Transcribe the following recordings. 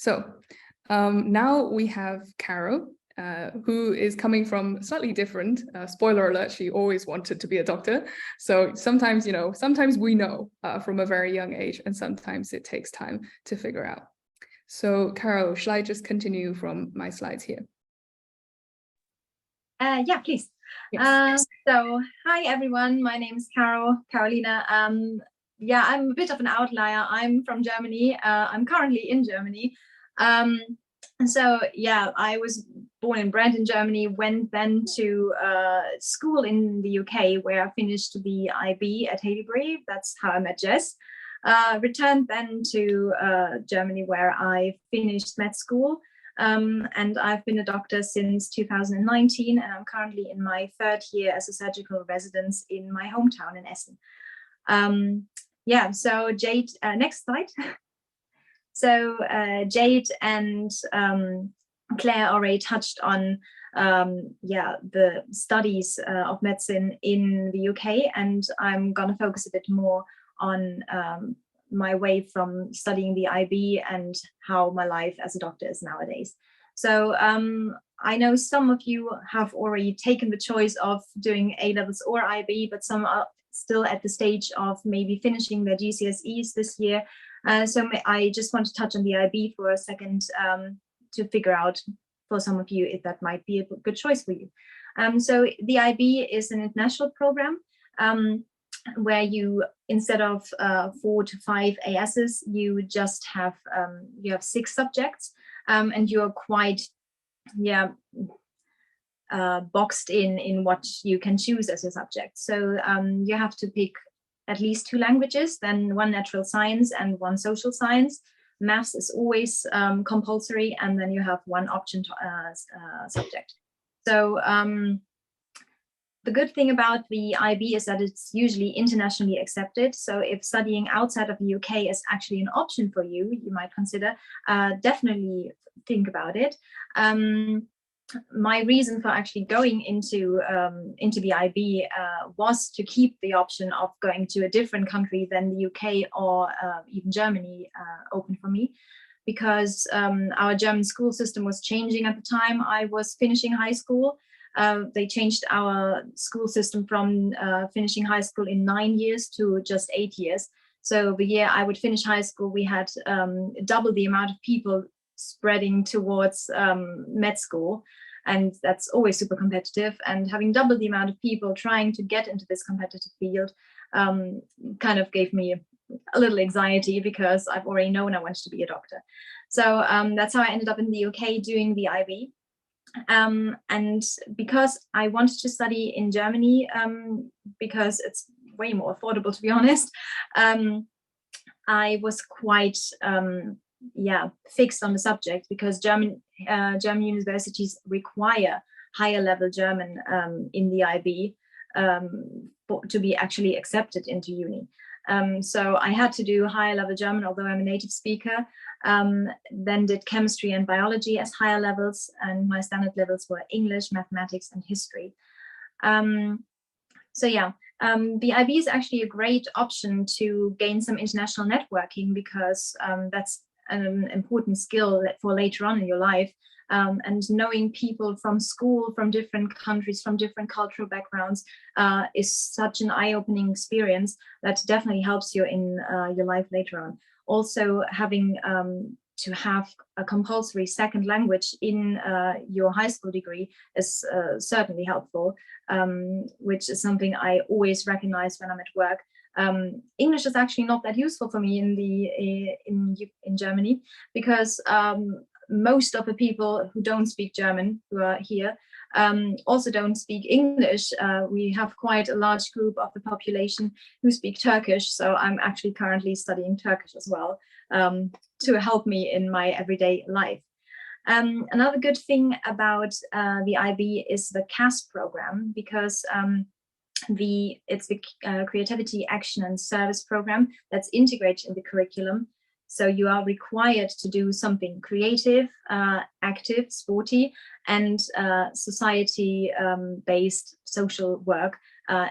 So now we have Caro, who is coming from slightly different, spoiler alert, she always wanted to be a doctor. So sometimes, sometimes we know from a very young age, and sometimes it takes time to figure out. So Caro, shall I just continue from my slides here? Yeah, please. Yes. So hi everyone, my name is Carolina. Yeah, I'm a bit of an outlier. I'm from Germany. I'm currently in Germany. And so, yeah, I was born and bred in Germany, went then to school in the UK, where I finished the IB at Haileybury. That's how I met Jess. Returned then to Germany, where I finished med school. And I've been a doctor since 2019, and I'm currently in my third year as a surgical resident in my hometown in Essen. Yeah, so Jade, next slide. So Jade and Claire already touched on the studies of medicine in the UK, and I'm gonna focus a bit more on my way from studying the IB and how my life as a doctor is nowadays. So I know some of you have already taken the choice of doing A-levels or IB, but some are still at the stage of maybe finishing their GCSEs this year. So I just want to touch on the IB for a second to figure out for some of you if that might be a good choice for you. So the IB is an international program where you, instead of 4 to 5 ASs, you just have 6 subjects, and you're quite boxed in what you can choose as your subject. So you have to pick at least 2 languages, then 1 natural science and 1 social science. Maths is always compulsory, and then you have 1 option subject. So the good thing about the IB is that it's usually internationally accepted. So if studying outside of the UK is actually an option for you, you might consider, definitely think about it. My reason for actually going into the IB was to keep the option of going to a different country than the UK or even Germany open for me, because our German school system was changing at the time I was finishing high school. They changed our school system from finishing high school in 9 years to just 8 years. So the year I would finish high school, we had double the amount of people spreading towards med school. And that's always super competitive. And having double the amount of people trying to get into this competitive field kind of gave me a little anxiety, because I've already known I wanted to be a doctor. So that's how I ended up in the UK doing the IB. And because I wanted to study in Germany, because it's way more affordable, to be honest, I was quite fixed on the subject, because German universities require higher level German in the IB to be actually accepted into uni. So I had to do higher level German, although I'm a native speaker. Then did chemistry and biology as higher levels, and my standard levels were English, mathematics, and history. So yeah, the IB is actually a great option to gain some international networking, because that's an important skill for later on in your life. And knowing people from school, from different countries, from different cultural backgrounds is such an eye-opening experience that definitely helps you in your life later on. Also, having to have a compulsory second language in your high school degree is certainly helpful, which is something I always recognize when I'm at work. English is actually not that useful for me in Germany, because most of the people who don't speak German, who are here, also don't speak English. We have quite a large group of the population who speak Turkish, so I'm actually currently studying Turkish as well, to help me in my everyday life. Another good thing about the IB is the CAS program, because it's the Creativity, Action and Service program that's integrated in the curriculum. So you are required to do something creative, active, sporty, and society-based social work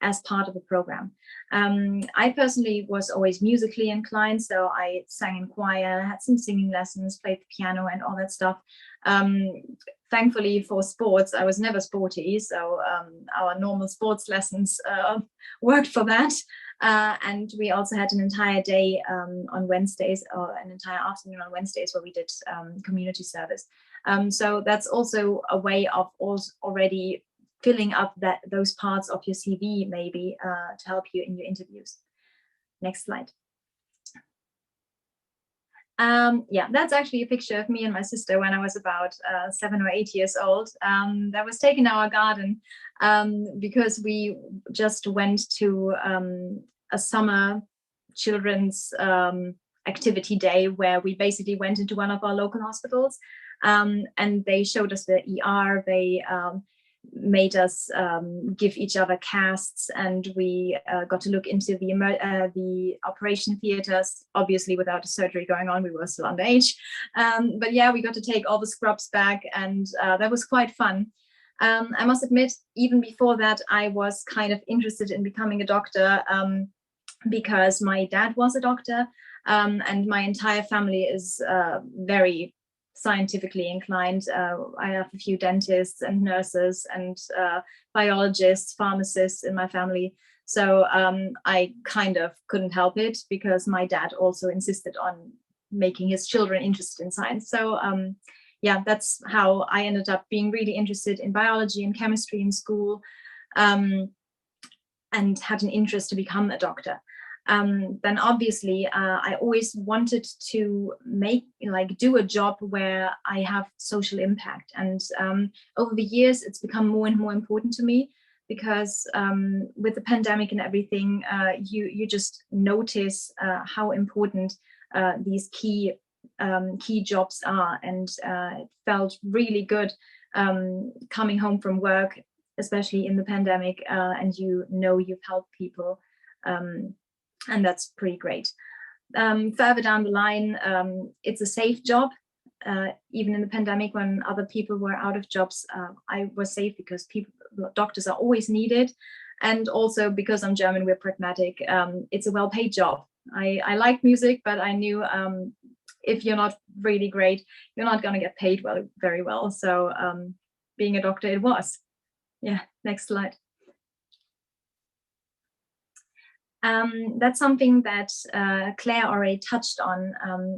as part of the program. I personally was always musically inclined, so I sang in choir, had some singing lessons, played the piano and all that stuff. Thankfully for sports, I was never sporty, so our normal sports lessons worked for that. And we also had an entire day on Wednesdays, or an entire afternoon on Wednesdays, where we did community service. So that's also a way of already filling up those parts of your CV, maybe to help you in your interviews. Next slide. Yeah, that's actually a picture of me and my sister when I was about 7 or 8 years old. That was taken in our garden because we just went to a summer children's activity day where we basically went into one of our local hospitals, and they showed us the ER. They made us give each other casts, and we got to look into the operation theaters, obviously without a surgery going on. We were still underage, but yeah, we got to take all the scrubs back, and that was quite fun. I must admit, even before that, I was kind of interested in becoming a doctor because my dad was a doctor, and my entire family is very scientifically inclined. I have a few dentists and nurses and biologists, pharmacists in my family. So I kind of couldn't help it because my dad also insisted on making his children interested in science. So yeah, that's how I ended up being really interested in biology and chemistry in school, and had an interest to become a doctor. Then obviously I always wanted to do a job where I have social impact, and over the years it's become more and more important to me because with the pandemic and everything, you just notice how important these key jobs are, and it felt really good coming home from work, especially in the pandemic, and you've helped people. And that's pretty great. Further down the line, it's a safe job. Even in the pandemic, when other people were out of jobs, I was safe because doctors are always needed. And also because I'm German, we're pragmatic. It's a well-paid job. I like music, but I knew if you're not really great, you're not going to get paid very well. So being a doctor, it was. Yeah, next slide. That's something that Claire already touched on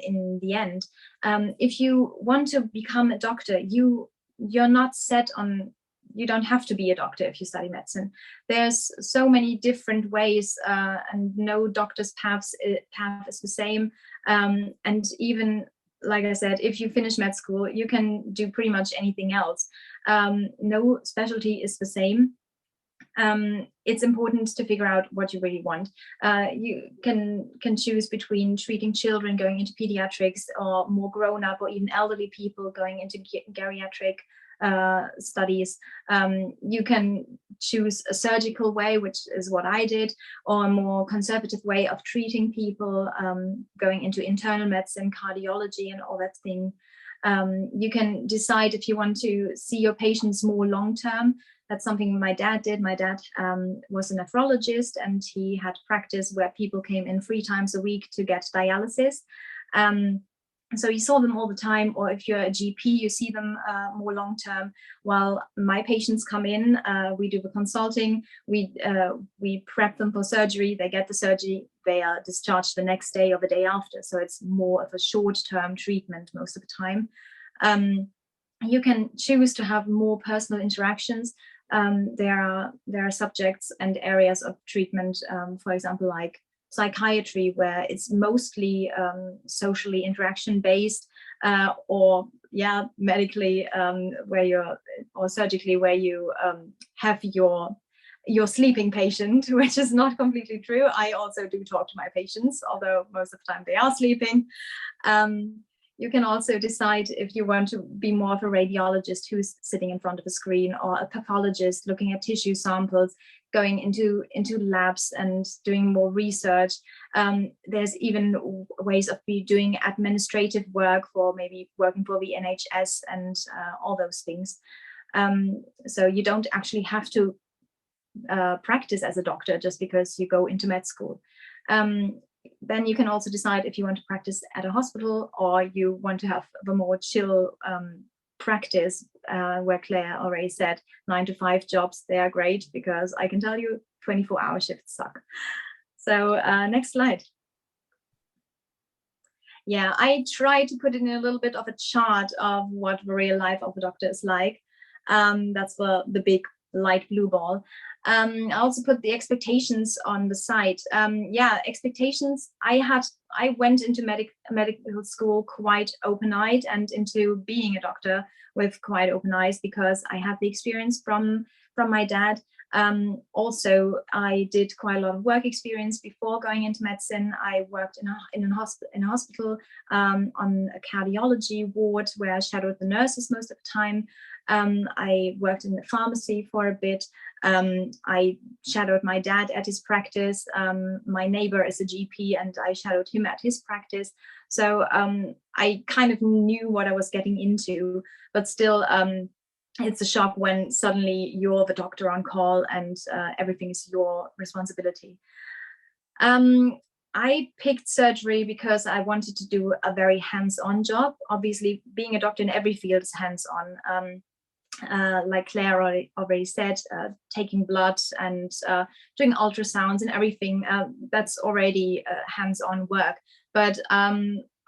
in the end. If you want to become a doctor, you're not set on, you don't have to be a doctor if you study medicine. There's so many different ways, and no doctor's path is the same. And even, like I said, if you finish med school, you can do pretty much anything else. No specialty is the same. It's important to figure out what you really want. You can choose between treating children, going into pediatrics, or more grown-up or even elderly people going into geriatric studies. You can choose a surgical way, which is what I did, or a more conservative way of treating people, going into internal medicine, cardiology, and all that thing. You can decide if you want to see your patients more long-term. That's something my dad did. My dad was a nephrologist, and he had practice where people came in 3 times a week to get dialysis. So you saw them all the time, or if you're a GP, you see them more long-term. While my patients come in, we do the consulting, we prep them for surgery, they get the surgery, they are discharged the next day or the day after. So it's more of a short-term treatment most of the time. You can choose to have more personal interactions. There are subjects and areas of treatment, for example, like psychiatry, where it's mostly socially interaction based, or medically, or surgically, where you have your sleeping patient, which is not completely true. I also do talk to my patients, although most of the time they are sleeping. You can also decide if you want to be more of a radiologist who's sitting in front of a screen, or a pathologist looking at tissue samples, going into labs and doing more research. There's even ways of doing administrative work, for maybe working for the NHS and all those things. So you don't actually have to practice as a doctor just because you go into med school. Then you can also decide if you want to practice at a hospital, or you want to have a more chill practice, where Claire already said 9-to-5 jobs. They are great, because I can tell you 24-hour shifts suck. So next slide. Yeah, I try to put in a little bit of a chart of what the real life of a doctor is like. That's the big light blue ball. I also put the expectations on the side. Yeah, expectations. I went into medical school quite open-eyed, and into being a doctor with quite open eyes, because I had the experience from my dad. Also, I did quite a lot of work experience before going into medicine. I worked in a hospital on a cardiology ward, where I shadowed the nurses most of the time. I worked in the pharmacy for a bit. I shadowed my dad at his practice. My neighbor is a GP, and I shadowed him at his practice. So I kind of knew what I was getting into, but still, it's a shock when suddenly you're the doctor on call, and everything is your responsibility. I picked surgery because I wanted to do a very hands-on job. Obviously, being a doctor in every field is hands-on. Like Claire already said, taking blood and doing ultrasounds and everything, that's already hands-on work. But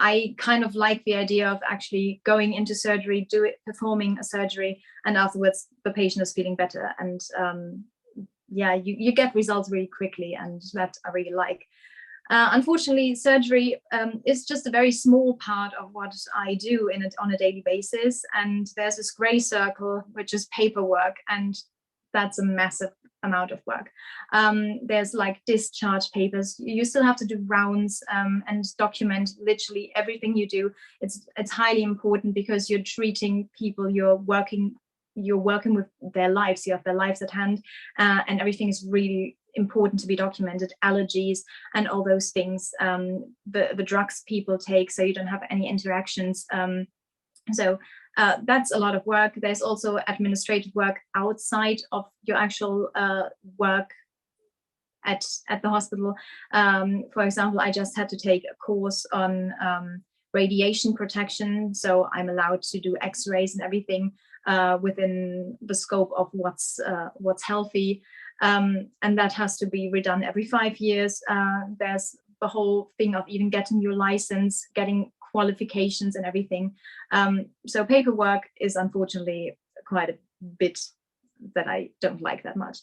I kind of like the idea of actually going into surgery, performing a surgery, and afterwards the patient is feeling better. And yeah, you get results really quickly, and that I really like. Unfortunately, surgery is just a very small part of what I do on a daily basis. And there's this gray circle, which is paperwork, and that's a massive amount of work. There's like discharge papers. You still have to do rounds and document literally everything you do. It's highly important, because you're treating people, you're working with their lives, you have their lives at hand, and everything is really important to be documented. Allergies and all those things, the drugs people take, so you don't have any interactions. So that's a lot of work. There's also administrative work outside of your actual work at the hospital. For example, I just had to take a course on radiation protection, so I'm allowed to do X-rays and everything within the scope of what's healthy. And that has to be redone every 5 years. There's the whole thing of even getting your license, getting qualifications and everything. So paperwork is unfortunately quite a bit that I don't like that much.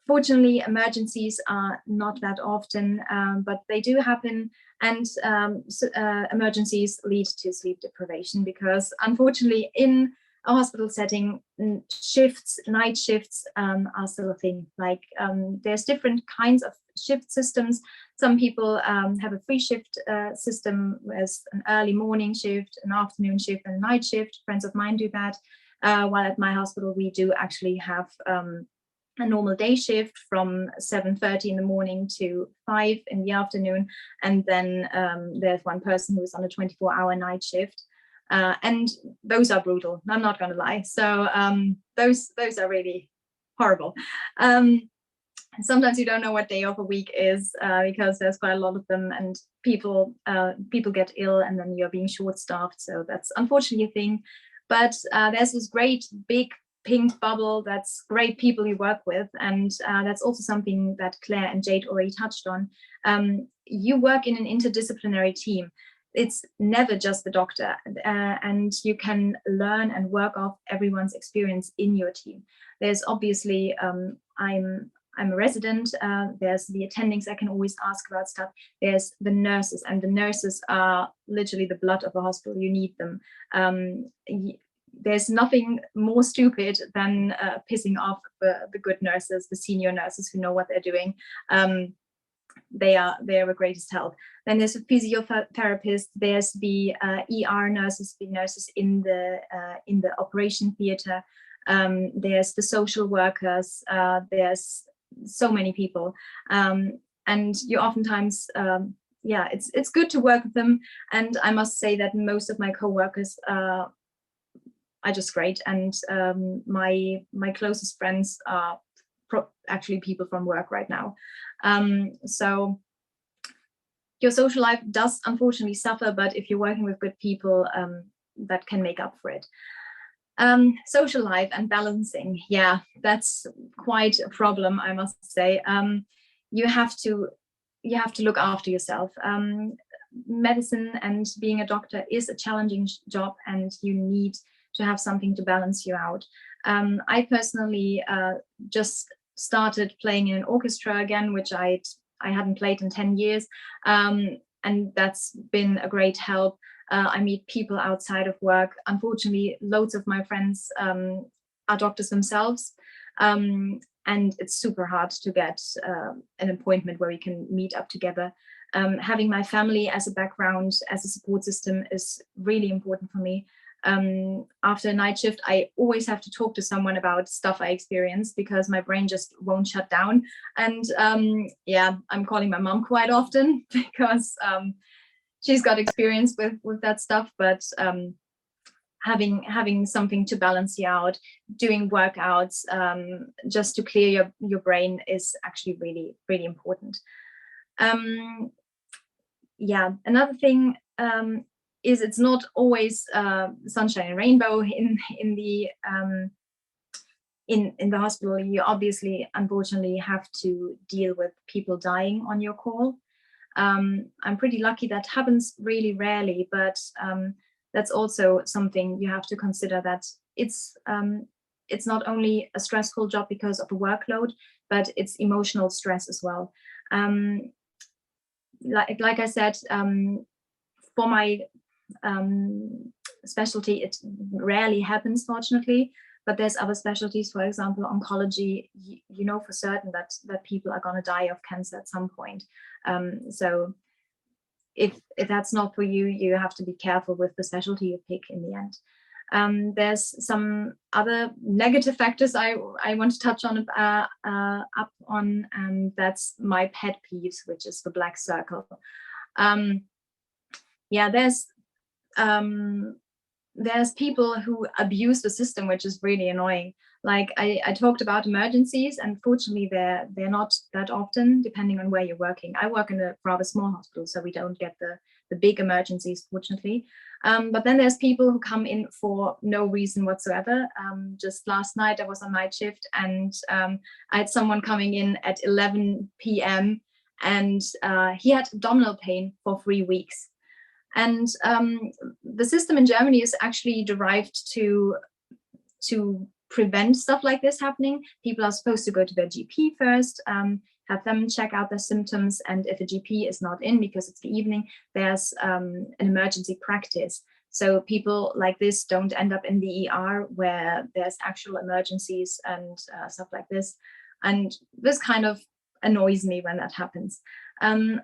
Fortunately, emergencies are not that often, but they do happen. And emergencies lead to sleep deprivation, because unfortunately in a hospital setting, night shifts are still a thing. Like there's different kinds of shift systems. Some people have a free shift system, as an early morning shift, an afternoon shift, and a night shift. Friends of mine do that. While at my hospital, we do actually have a normal day shift from 7:30 in the morning to 5 in the afternoon. And then there's one person who's on a 24-hour night shift. And those are brutal, I'm not going to lie. So those are really horrible. Sometimes you don't know what day of a week is, because there's quite a lot of them, and people get ill, and then you're being short-staffed. So that's unfortunately a thing. But there's this great big pink bubble that's great people you work with, and that's also something that Claire and Jade already touched on. You work in an interdisciplinary team. It's never just the doctor, and you can learn and work off everyone's experience in your team. There's obviously, I'm a resident, there's the attendings I can always ask about stuff. There's the nurses, and the nurses are literally the blood of the hospital. You need them. There's nothing more stupid than pissing off the good nurses, the senior nurses who know what they're doing. they are the greatest help. Then there's a physiotherapist, there's the ER nurses, the nurses in the operation theater, there's the social workers, there's so many people, and you oftentimes it's good to work with them. And I must say that most of my co-workers are just great, and my closest friends are actually people from work right now. So your social life does unfortunately suffer, but if you're working with good people, that can make up for it. Social life and balancing, yeah, that's quite a problem, I must say. You have to look after yourself. Medicine and being a doctor is a challenging job, and you need to have something to balance you out. I personally just started playing in an orchestra again, which I hadn't played in 10 years, and that's been a great help. I meet people outside of work. Unfortunately, loads of my friends are doctors themselves, and it's super hard to get an appointment where we can meet up together. Having my family as a background, as a support system, is really important for me. After a night shift, I always have to talk to someone about stuff I experienced, because my brain just won't shut down. And I'm calling my mom quite often because she's got experience with that stuff. But having something to balance you out, doing workouts just to clear your brain is actually really, really important. Another thing is it's not always sunshine and rainbow in the hospital. You obviously, unfortunately, have to deal with people dying on your call. I'm pretty lucky that happens really rarely, but that's also something you have to consider, that it's not only a stressful job because of the workload, but it's emotional stress as well. Like I said, for my specialty, it rarely happens, fortunately, but there's other specialties, for example, oncology. You know for certain that people are going to die of cancer at some point. So if that's not for you, you have to be careful with the specialty you pick in the end. There's some other negative factors I want to touch on up on, and that's my pet peeves, which is the black circle. There's people who abuse the system, which is really annoying. Like I talked about emergencies, and fortunately they're not that often, depending on where you're working. I work in a rather small hospital, so we don't get the big emergencies, fortunately. But then there's people who come in for no reason whatsoever. Just last night I was on night shift, and I had someone coming in at 11 p.m. and he had abdominal pain for 3 weeks. And the system in Germany is actually derived to prevent stuff like this happening. People are supposed to go to their GP first, have them check out their symptoms, and if a GP is not in because it's the evening, there's an emergency practice. So people like this don't end up in the ER where there's actual emergencies and stuff like this. And this kind of annoys me when that happens.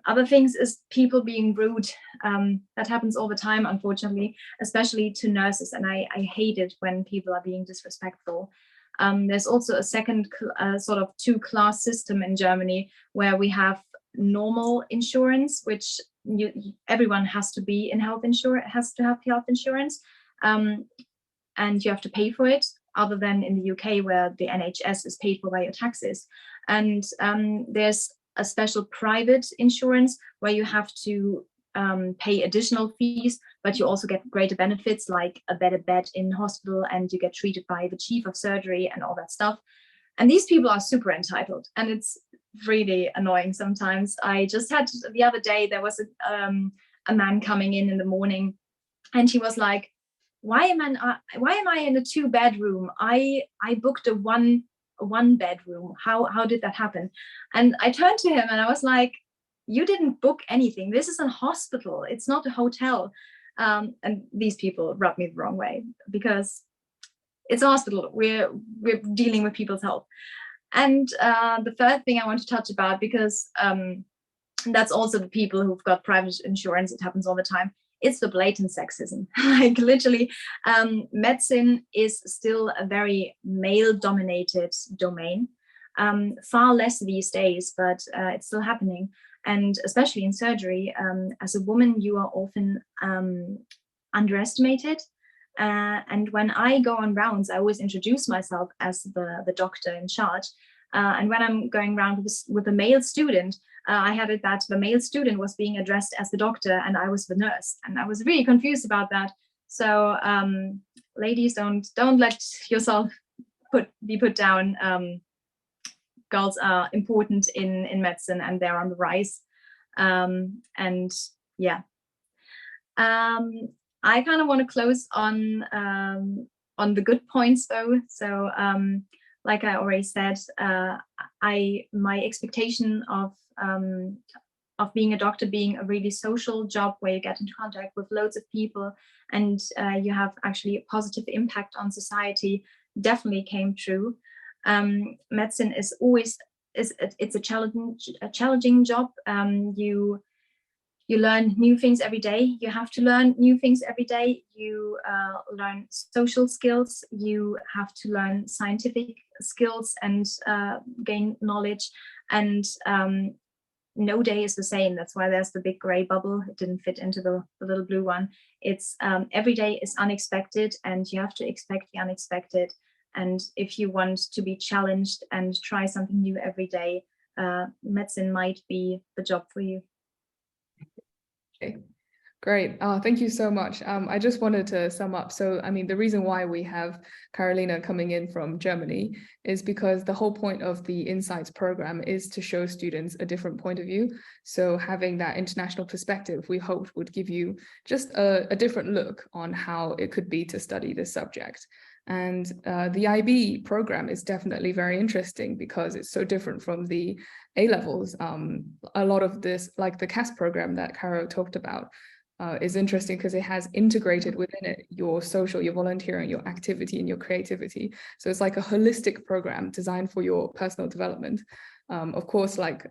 Other things is people being rude. That happens all the time, unfortunately, especially to nurses. And I hate it when people are being disrespectful. There's also a second sort of two-class system in Germany, where we have normal insurance, which everyone has to be in health insurance, has to have health insurance, and you have to pay for it, other than in the UK where the NHS is paid for by your taxes. And there's a special private insurance where you have to pay additional fees, but you also get greater benefits, like a better bed in hospital, and you get treated by the chief of surgery and all that stuff. And these people are super entitled, and it's really annoying sometimes. I just had the other day, there was a man coming in the morning, and he was like, why am I in a 2-bedroom? I booked a one bedroom. How did that happen? And I turned to him and I was like, you didn't book anything. This is a hospital. It's not a hotel. And these people rub me the wrong way, because it's a hospital. We're dealing with people's health. And the third thing I want to touch about, because And that's also the people who've got private insurance. It happens all the time. It's the blatant sexism. Like literally, medicine is still a very male-dominated domain. Far less these days, but it's still happening. And especially in surgery, as a woman, you are often underestimated. And when I go on rounds, I always introduce myself as the doctor in charge. And when I'm going around with a male student, I had it that the male student was being addressed as the doctor and I was the nurse. And I was really confused about that. So ladies, don't let yourself be put down. Girls are important in medicine and they're on the rise. And yeah. I kind of want to close on the good points though. So like I already said, my expectation of being a doctor being a really social job where you get into contact with loads of people and you have actually a positive impact on society definitely came true. Medicine is always it's a challenging job. You learn new things every day. You have to learn new things every day. You learn social skills. You have to learn scientific skills and gain knowledge. And no day is the same. That's why there's the big gray bubble. It didn't fit into the little blue one. It's every day is unexpected and you have to expect the unexpected. And if you want to be challenged and try something new every day, medicine might be the job for you. Okay, great. Thank you so much. I just wanted to sum up. So, I mean, the reason why we have Carolina coming in from Germany is because the whole point of the Insights program is to show students a different point of view. So having that international perspective, we hoped would give you just a different look on how it could be to study this subject. And the IB program is definitely very interesting because it's so different from the A-levels. A lot of this, like the CAS program that Caro talked about, is interesting because it has integrated within it your social, your volunteering, your activity, and your creativity. So it's like a holistic program designed for your personal development. Of course, like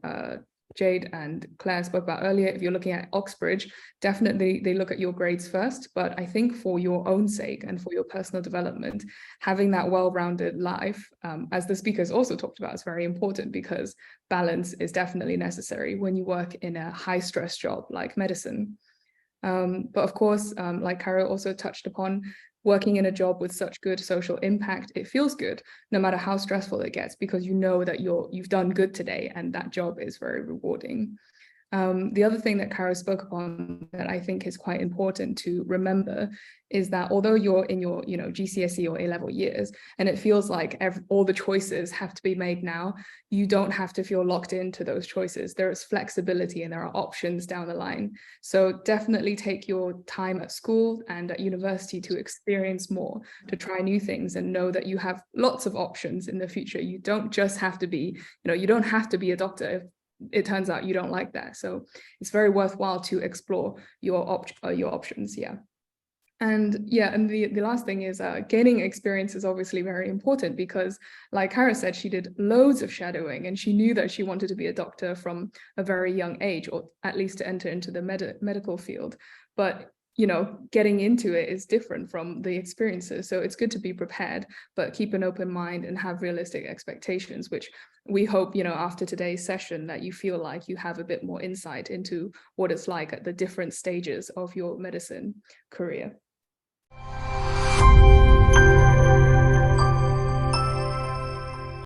Jade and Claire spoke about earlier, if you're looking at Oxbridge, definitely they look at your grades first, but I think for your own sake and for your personal development, having that well-rounded life, as the speakers also talked about, is very important because balance is definitely necessary when you work in a high-stress job like medicine. But of course, like Caro also touched upon, working in a job with such good social impact, it feels good no matter how stressful it gets because you know that you've done good today and that job is very rewarding. The other thing that Caro spoke upon that I think is quite important to remember is that although you're in your GCSE or A-level years and it feels like all the choices have to be made now, you don't have to feel locked into those choices. There is flexibility and there are options down the line. So definitely take your time at school and at university to experience more, to try new things and know that you have lots of options in the future. You don't just have to be, you don't have to be a doctor if it turns out you don't like that. So it's very worthwhile to explore your options. Yeah. And the last thing is gaining experience is obviously very important because like Kara said, she did loads of shadowing and she knew that she wanted to be a doctor from a very young age, or at least to enter into the medical field. But getting into it is different from the experiences. So it's good to be prepared, but keep an open mind and have realistic expectations, which we hope, after today's session that you feel like you have a bit more insight into what it's like at the different stages of your medicine career.